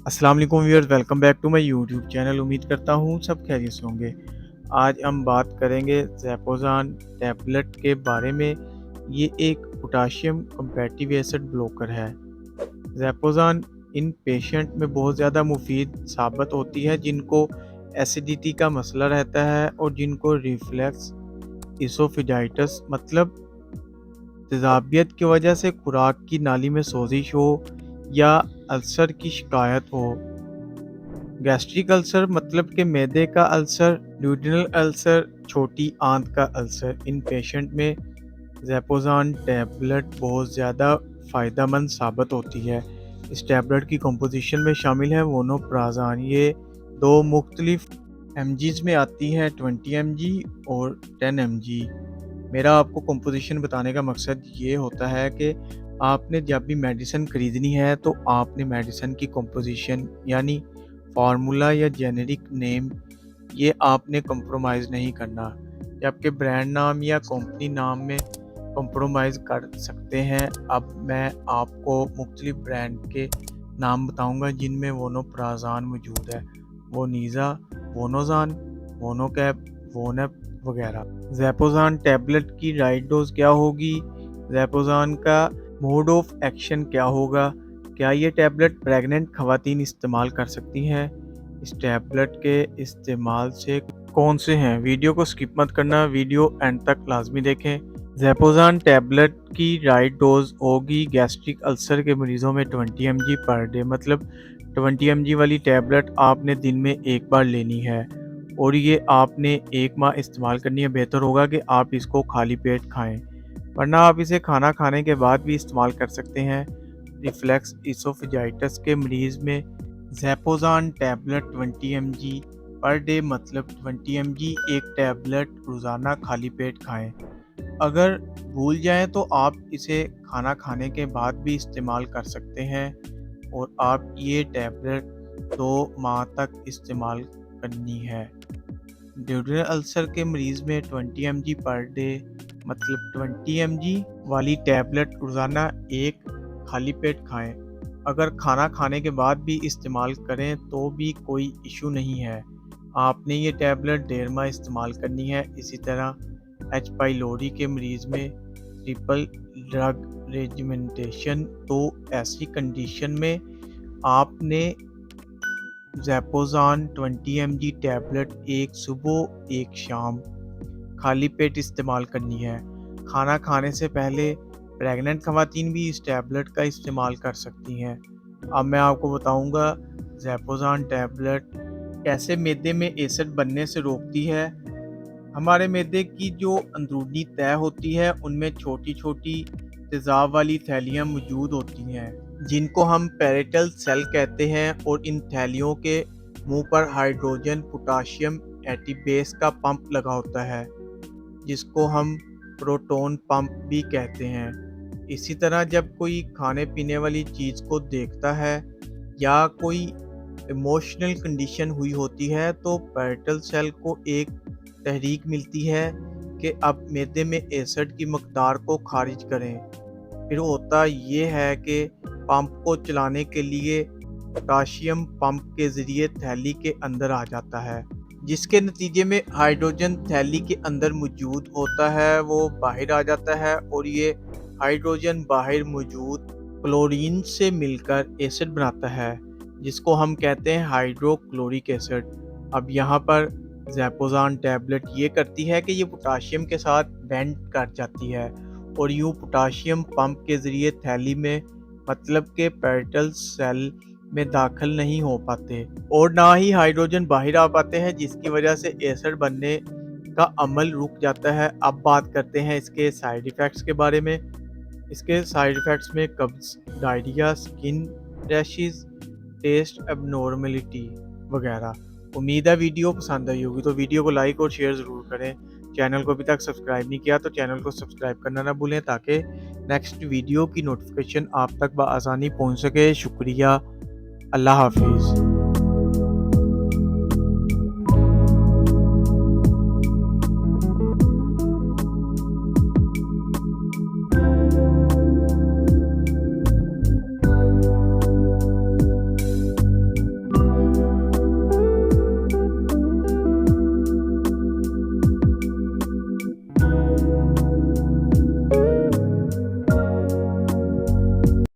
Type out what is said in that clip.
अस्सलाम वालेकुम viewers, welcome back to my YouTube channel. उम्मीद करता हूँ सब खैरियत से होंगे। आज हम बात करेंगे ज़ैपोज़ान टैबलेट के बारे में। ये एक पोटाशियम कम्पैटिव एसिड ब्लॉकर है। ज़ैपोज़ान इन पेशेंट में बहुत ज़्यादा मुफीद साबित होती है जिनको एसिडिटी का मसला रहता है और जिनको रिफ्लक्स इसोफेजाइटिस मतलब तेज़ाबियत की वजह से खुराक की नाली में सोजिश हो या अल्सर की शिकायत हो। गैस्ट्रिक अल्सर मतलब कि मैदे का अल्सर, ड्यूडेनल अल्सर, छोटी आंत का अल्सर। इन पेशेंट में ज़ैपोज़ान टैबलेट बहुत ज़्यादा फ़ायदेमंद साबित होती है। इस टैबलेट की कंपोजिशन में शामिल है वोनोप्राज़ान। ये दो मुख्तलिफ एमजीज़ में आती है, 20 एमजी और 10 एमजी। मेरा आपको कंपोजिशन बताने का मकसद ये होता है कि आपने जब भी मेडिसिन ख़रीदनी है तो आपने मेडिसिन की कंपोजिशन यानी फार्मूला या जेनेरिक नेम ये आपने कंप्रोमाइज़ नहीं करना। जबकि ब्रांड नाम या कंपनी नाम में कंप्रोमाइज़ कर सकते हैं। अब मैं आपको मुख्तलिफ ब्रांड के नाम बताऊंगा जिनमें वोनोप्राज़ान मौजूद है। वोनीज़ा, वोनोज़ान, वोनोकैप, वोनेप वगैरह। ज़ैपोज़ान टैबलेट की राइट डोज क्या होगी? ज़ैपोज़ान का मोड ऑफ एक्शन क्या होगा? क्या ये टैबलेट प्रेग्नेंट ख़वातीन इस्तेमाल कर सकती हैं? इस टैबलेट के इस्तेमाल से कौन से हैं? वीडियो को स्किप मत करना, वीडियो एंड तक लाजमी देखें। ज़ैपोज़ान टैबलेट की राइट डोज होगी गैस्ट्रिक अल्सर के मरीज़ों में 20 mg पर डे, मतलब 20 mg वाली टैबलेट आपने दिन में एक बार लेनी है और ये आपने एक माह इस्तेमाल करनी है। बेहतर होगा कि आप इसको खाली पेट खाएं, वरना आप इसे खाना खाने के बाद भी इस्तेमाल कर सकते हैं। रिफ्लक्स इसोफेजाइटिस के मरीज़ में ज़ैपोज़ान टैबलेट 20 mg पर डे मतलब 20 mg एक टैबलेट रोज़ाना खाली पेट खाएं। अगर भूल जाएं तो आप इसे खाना खाने के बाद भी इस्तेमाल कर सकते हैं और आप ये टैबलेट 2 माह तक इस्तेमाल करनी है। ड्यूडेनल अल्सर के मरीज़ में 20 mg पर डे मतलब 20 mg वाली टैबलेट रोज़ाना एक खाली पेट खाएं। अगर खाना खाने के बाद भी इस्तेमाल करें तो भी कोई इशू नहीं है। आपने ये टैबलेट 1.5 माह इस्तेमाल करनी है। इसी तरह एच पाइलोरी के मरीज़ में ट्रिपल ड्रग रेजिमेंटेशन, तो ऐसी कंडीशन में आपने ज़ैपोज़ान 20 mg टैबलेट एक सुबह एक शाम खाली पेट इस्तेमाल करनी है। खाना खाने से पहले प्रेग्नेंट ख़वातीन भी इस टैबलेट का इस्तेमाल कर सकती हैं। अब मैं आपको बताऊंगा ज़ैपोज़ान टैबलेट कैसे मैदे में एसिड बनने से रोकती है। हमारे मैदे की जो अंदरूनी तह होती है उनमें छोटी छोटी तेज़ाब वाली थैलियाँ मौजूद होती हैं जिनको हम पैरेटल सेल कहते हैं और इन थैलियों के मुंह पर हाइड्रोजन पोटाशियम एटीबेस का पंप लगा होता है जिसको हम प्रोटॉन पंप भी कहते हैं। इसी तरह जब कोई खाने पीने वाली चीज़ को देखता है या कोई इमोशनल कंडीशन हुई होती है तो पैरेटल सेल को एक तहरीक मिलती है कि अब मैदे में एसिड की मकदार को खारिज करें। फिर होता ये है कि पंप को चलाने के लिए पोटाशियम पंप के ज़रिए थैली के अंदर आ जाता है, जिसके नतीजे में हाइड्रोजन थैली के अंदर मौजूद होता है वो बाहर आ जाता है और ये हाइड्रोजन बाहर मौजूद क्लोरीन से मिलकर एसिड बनाता है जिसको हम कहते हैं हाइड्रोक्लोरिक एसिड। अब यहाँ पर ज़ैपोज़ान टैबलेट ये करती है कि ये पोटाशियम के साथ बेंड कर जाती है और यूँ पोटाशियम पंप के ज़रिए थैली में मतलब के पैरेटल सेल में दाखिल नहीं हो पाते और ना ही हाइड्रोजन बाहर आ पाते हैं, जिसकी वजह से एसिड बनने का अमल रुक जाता है। अब बात करते हैं इसके साइड इफ़ेक्ट्स के बारे में। इसके साइड इफ़ेक्ट्स में कब्ज़, diarrhoea, skin rashes, test abnormality वगैरह। उम्मीद है वीडियो पसंद आई होगी, तो वीडियो को लाइक और शेयर ज़रूर करें। चैनल को अभी तक सब्सक्राइब नहीं किया तो चैनल को सब्सक्राइब करना ना भूलें ताकि नेक्स्ट वीडियो की नोटिफिकेशन आप तक बआसानी पहुंच सके। शुक्रिया। अल्लाह हाफिज़।